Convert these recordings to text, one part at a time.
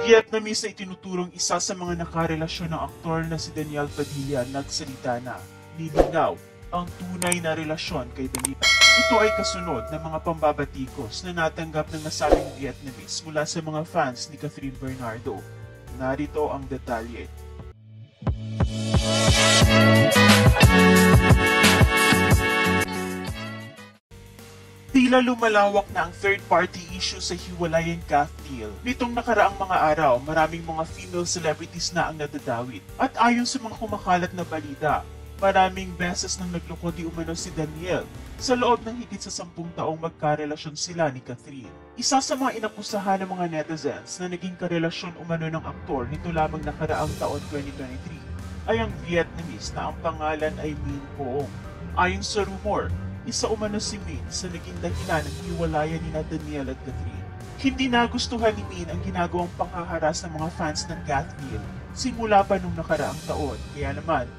Vietnamese na itinuturong isa sa mga nakarelasyon ng aktor na si Daniel Padilla nagsalita na nilinaw ang tunay na relasyon kay Daniel. Ito ay kasunod ng mga pambabatikos na natanggap ng nasabing Vietnamese mula sa mga fans ni Catherine Bernardo. Narito ang detalye. Tila lumalawak na ang third-party issue sa hiwalayan Kath deal. Nitong nakaraang mga araw, maraming mga female celebrities na ang nadadawit. At ayon sa mga kumakalat na balita, maraming beses nang nagloko di umano si Daniel sa loob ng higit sa 10 taong magkarelasyon sila ni Catherine. Isa sa mga inakusahan ng mga netizens na naging karelasyon umano ng aktor nito lamang nakaraang taon 2023 ay ang Vietnamese na ang pangalan ay Min Poong. Ayon sa rumor, isa umano si Min sa naging dahilan ng hiwalayan ni Daniel at Catherine. Hindi nagustuhan ni Min ang ginagawang panghaharas ng mga fans ng Kath deal simula pa nung nakaraang taon. Kaya naman,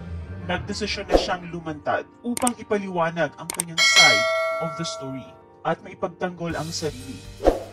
nagdesisyon na siyang lumantad upang ipaliwanag ang kanyang side of the story at maipagtanggol ang sarili.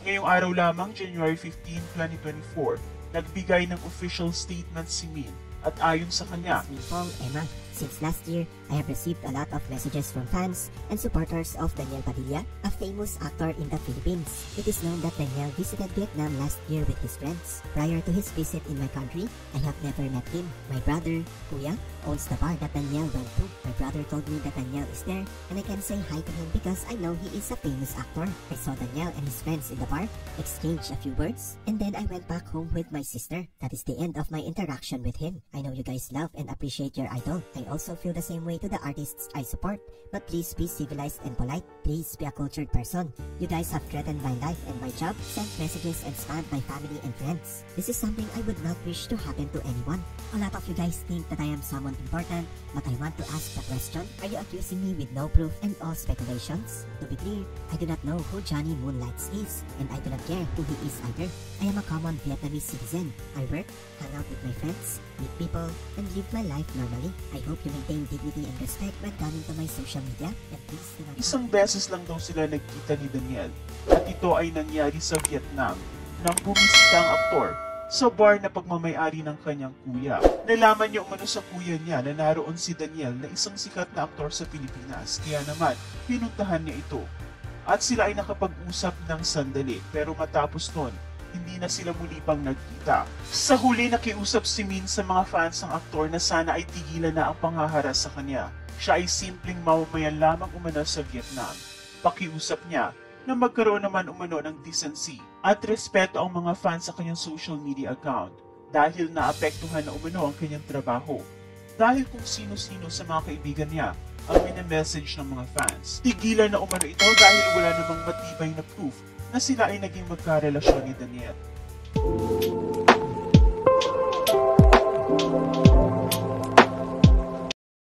Ngayong araw lamang, January 15, 2024, nagbigay ng official statement si Min at ayon sa kanya, Min Poong, Emma. Since last year, I have received a lot of messages from fans and supporters of Daniel Padilla, a famous actor in the Philippines. It is known that Daniel visited Vietnam last year with his friends. Prior to his visit in my country, I have never met him. My brother, Kuya, owns the bar that Daniel went to. My brother told me that Daniel is there and I can say hi to him because I know he is a famous actor. I saw Daniel and his friends in the bar, exchange a few words, and then I went back home with my sister. That is the end of my interaction with him. I know you guys love and appreciate your idol. I also feel the same way to the artists I support, but please be civilized and polite. Please be a cultured person. You guys have threatened my life and my job, sent messages and spammed my family and friends. This is something I would not wish to happen to anyone. A lot of you guys think that I am someone important, but I want to ask the question, are you accusing me with no proof and all speculations? To be clear, I do not know who Johnny Moonlights is, and I do not care who he is either. I am a common Vietnamese citizen. I work, hang out with my friends, meet people, and live my life normally. I hope you maintain dignity and respect when coming to my social media. And please do not... Isang beses lang daw sila nagkita ni Daniel at ito ay nangyari sa Vietnam nang bumisita ang aktor sa bar na pagmamayari ng kanyang kuya. Nalaman niya umano sa kuya niya na naroon si Daniel na isang sikat na aktor sa Pilipinas. Kaya naman, pinuntahan niya ito. At sila ay nakapag-usap ng sandali pero matapos nun, hindi na sila muli pang nagkita. Sa huli, nakiusap si Min sa mga fans ng aktor na sana ay tigilan na ang panghaharas sa kanya. Siya ay simpleng mamamayan lamang umano sa Vietnam. Pakiusap niya na magkaroon naman umano ng decency at respeto ang mga fans sa kanyang social media account dahil naapektuhan na umano ang kanyang trabaho. Dahil kung sino-sino sa mga kaibigan niya ang message ng mga fans. Tigilan na umano ito dahil wala namang matibay na proof na sila ay naging magkarelasyon ni Daniel.